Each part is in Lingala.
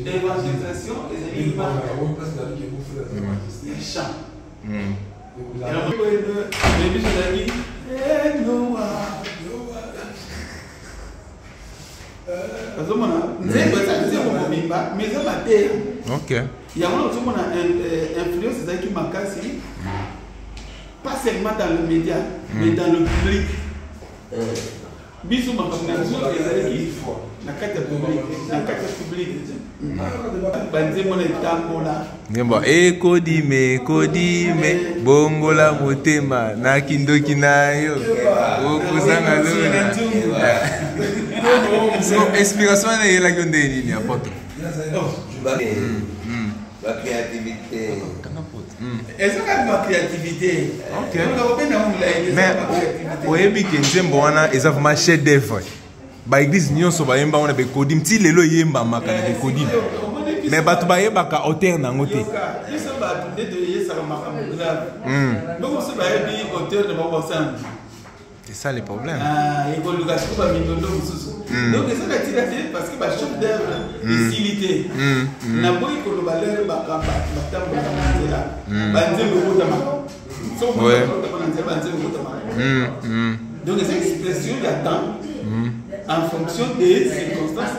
Évangélisation, pas seulement dans le média, mais dans le public. Bisous, ma combinaison des la carte publique. Kodime, bongola motema, na kindoki na yo. Okuzanga lona. So, inspiration est la grande ligne, apôtre. La créativité. Est-ce que ma créativité? Ok. Mais, oyebi ke nzembo wana eza vraiment chef d'œuvre. Ba église nyonso ba yemba wana be kodim ti lelo yemba maka na be kodim. Mais batu ba yeba ka auteur nango te. Biso ba tunde de yesa ka maka grave. Donc so ba yebi auteur de ba ensemble. C'est ça le problème. Ah, et ko luka ko ba mindondo mususu. Donc ça va tirer parce que ba chef d'œuvre utilité. Na boy ko lo ba lere ba ka ba tambo na nzela. Ba nzembo ko tama. So ko ba nzembo nzembo ko tama. Donc cette expression il y a temps en fonction des circonstances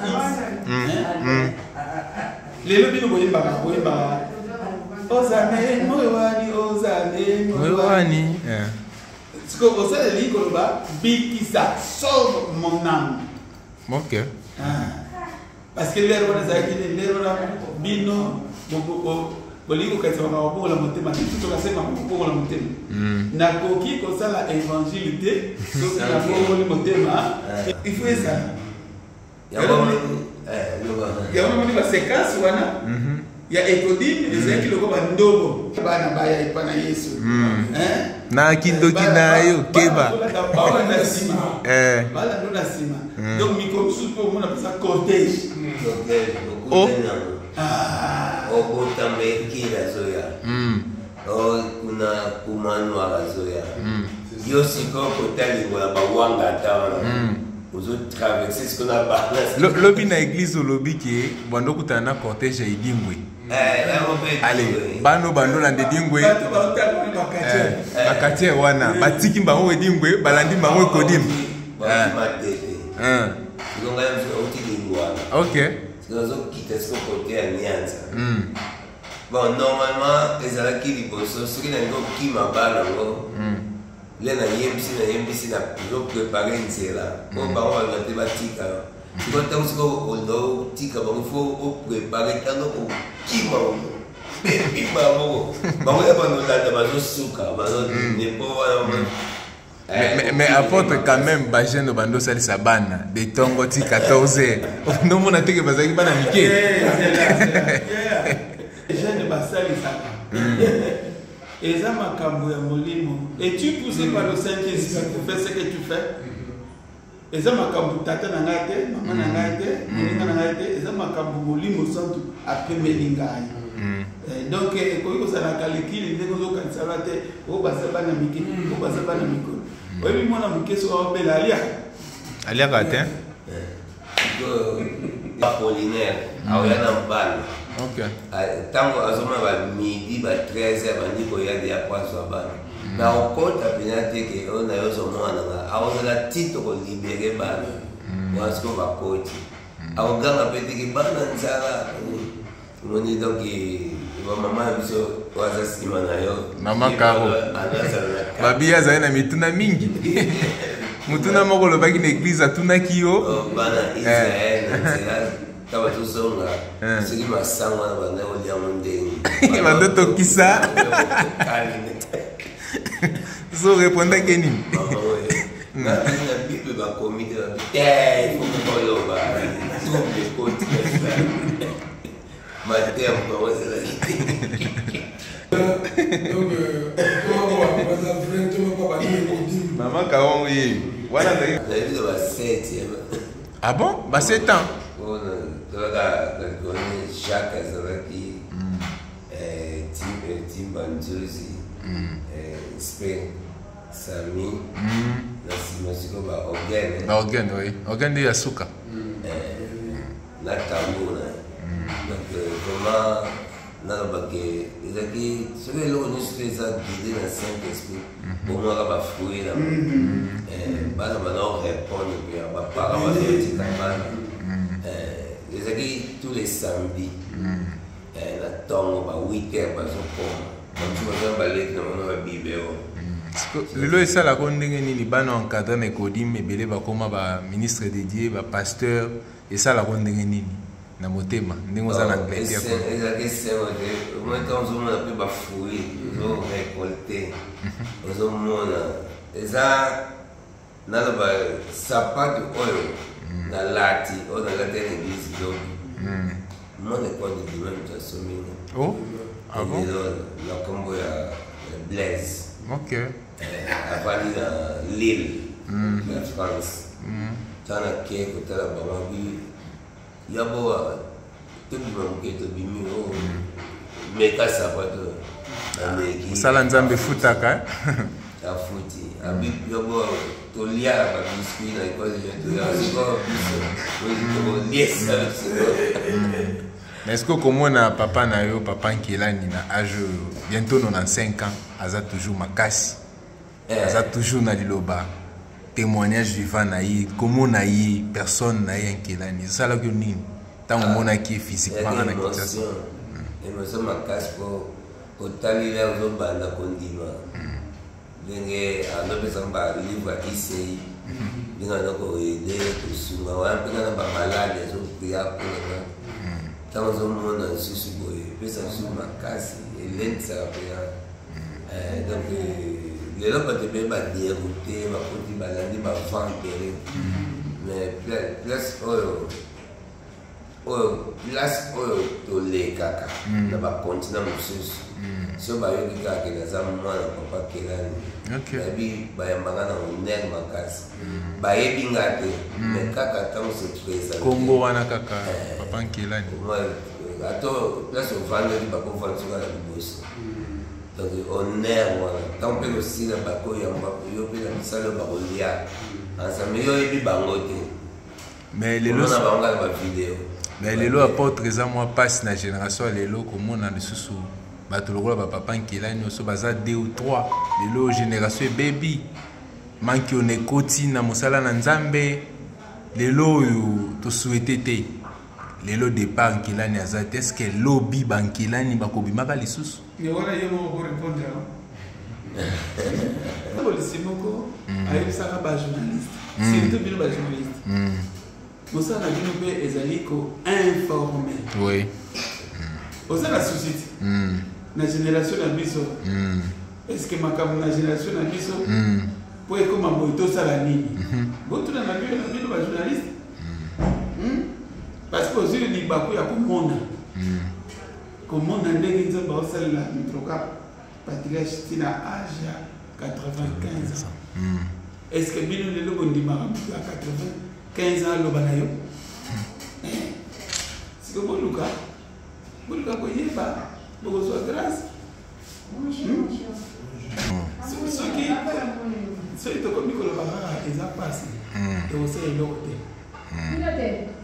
X. Les lobbies nous voyons pas, Ozane, Moewani. Ce que vous savez, les Koloba, Bikisa, sauve mon âme. Ok. Parce que l'erreur des acquis, l'erreur Bino, Boliko Katsama, pour la montée, tout le monde pour la montée. Nakoki, comme ça, la évangélité, donc la montée, il faut ça. Il y a une séquence où il y a Ekodine, les gens qui le voient Ndobo. Na kindoki na yo keba. Donc, mi comme sous pour moi, on appelle ça cortège. Oh. Okotamekila zoya. Kuna kumanwa la zoya. Yo siko kotali wala bawanga tawana. Ozo traverser ce qu'on a parlé. Lobi na église au lobby qui est bando kutana cortège ya idingwe. Allez, bando na ndingwe. Bakati wana batiki bango edingwe balandi bango kodim. OK. Bon, normalement, les alaki liboso, ceux qui n'ont qui m'a balango, les na yembisi na toujours préparer une cela. Bon, bah on va mettre batika. Quand on se go tika, bon il faut préparer tant au qui m'a. Puis bah bon, bah on est pas nous dans ma suka, bah on n'est pas. Mais apporte quand même Bajen au bando sali sabana de tongo ti 14h. Non mon ateke bazaki bana mike. Jeune basali ça. Et ça m'a camboya molimo. Et tu poussé par le Saint-Esprit pour faire ce que tu fais. Et ça m'a camboya tata nangate, maman nangate, moninga nangate. Et ça m'a camboya molimo santu après melingai. Donc quand ça la caliki, les gens qui ont salate, au basaba na miki, au basaba na miko. Oui, moi na miki so belle alia. Alia gatin. Apollinaire, aoyana mbalo. OK. Tango azoma ba midi ba 13h bandi ko ya dia kwa so bana. Na okota penate ke ona yozo mwana nga awona tito ko libere bana. Wasko ba koti. Awoganga pete ke bana nzala. Moni donc wa mama biso waza sima na yo. Mama Karo. Babia zaina mituna mingi. Mutuna moko lobaki na église atuna kiyo. Bana Israël nzela. Tava tuzonga. Sigi masangwa na bana olia mondeni. Bando tokisa. So répondre que ni. Na bible ba comité ba. Eh, faut que on lo ba. Tout le côté. Madame comment c'est la Maman Kaon, oui. Voilà. Ah bon? Bah 7 ans. Jacques Azaraki, Tim Banzuzi, Spain, Sami, Nassimosiko, Organ. Organ, oui. Organ de Yasuka. na tambour na donc vraiment naloba ke ezalaki soki eloko nyonso te eza guide na Saint-Esprit bomwaka bafruit na bana banaorépondre mpe bapara bazotika bana ezalaki tous les samedi na ntongo ba 8h bazokoma bamosusu bazana baleki na bana babibeo lelo esalaka ndenge nini bana encadre na ekodim ebele bakoma baministre dédié bapasteur esalaka ndenge nini na motema ndenge oza na angleterre ezalaki esengo te omata ozomona mpe bafruit ozorecolte ozomona eza naloba sapatu oyo nalati oyo nalati ya l'église lobi monde ekwa de dimanche asominga lelo na kombo ya Blaise avandi na Lille na France tana ke kotala bango bi yabo tobima moke tobimi o meka sapato osala nzambe efutaka afuti abi yabo toliaka babiskuit na ekole toyasiko biso liesa mais est-ce que komona papa na yo papa Nkelani na âge bientôt 95 ans aza toujours makasi aza toujours na liloba témoignage vivant na ye komona ye personne na ye Nkelani esalaki nini ntango omonaki physiquement na Kinshasa émotion makasi po otali le ozobanda kondima ndenge andopesa balivre ya isei ndenge andokoyede kosunga wana mpena na bamaladi azopria mpona ntango ozomona lisusu boye epesa lisusu makasi elendisaka mpena donc lelo bato mpe baderoute bakoti balandi bavampere mais place oyo tolekaka na bakontinent mosusu so bayoki kaka naza mwana papa Kelani bayebi bayambanga na honneur makasi bayebi nga te mais kaka ntango sepresente kombo wana kaka papa Nkelani ato place ovandeli bakovandisuka na liboso donc honneur wana ntango mpe kosila bakoyamba yo mpe na misala oyo bakolia ensemble yo oyebi bango te mais lelo na bango na bavideo mais lelo apôtre eza mwa mpasi na génération ya lelo komona lisusu bato lokola bapapa Nkelani nyonso baza 2 ou 3 lelo génération ebebi manki ono ekoti na mosala na nzambe lelo oyo tosouete te lelo départ Nkelani aza te est-ce que lobi bankelani bakobimaka lisusu wana yo moko korépondre polisi moko ayebisaka bajournaliste surtout bino bajournaliste mosala bino mpe ezali koinforme oza na société na génération na biso est-ce que makambo na génération na biso po ekoma boye tosala nini botuna na bino bajournaliste parce que ozwi libaku ya komona ndenge nzambe aosalela mitroka patriarche tina age ya 95 ans est-ce que bino lelo bondimaka moto ya 95 ans aloba na yo siko boluka koyeba bokozwa grâce soki tokomi koloba kaka eza pasi tokosala eloko te.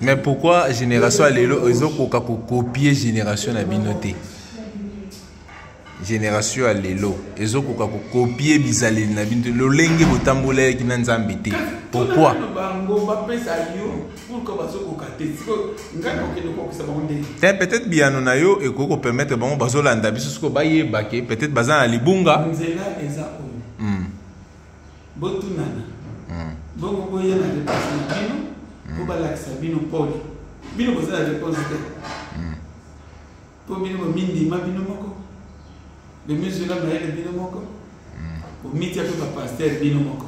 Mais pourquoi génération à l'élo ils ont copier génération à binoté génération à l'élo ils ont copier bizalé na binoté le lengue botambola qui n'a zambité pourquoi peut-être bien on a yo et qu'on permettre bon bazolanda biso ko baye baké peut-être bazan ali bunga botunana bongo boye na dépassement pour balakisa bino poli bino kozala réponse te po bino bomindima bino moko le musula mayele bino moko bomitia mpe bapaster bino moko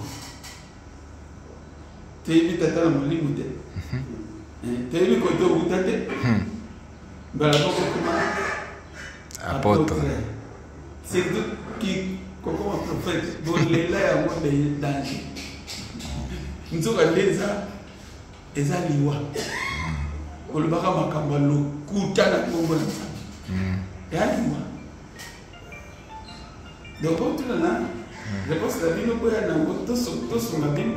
teyebi tata na molimo te teyebi kote okuta te mbala moko koma apôtre surtout ki kokoma prophète bolela yango danger nzoka nde eza liwa olobaka makambo lokuta na kombo na nzambe eya liwa donc otulana réponse na bino koya nango tosonga bino.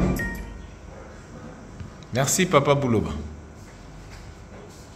Merci Papa Bouloba.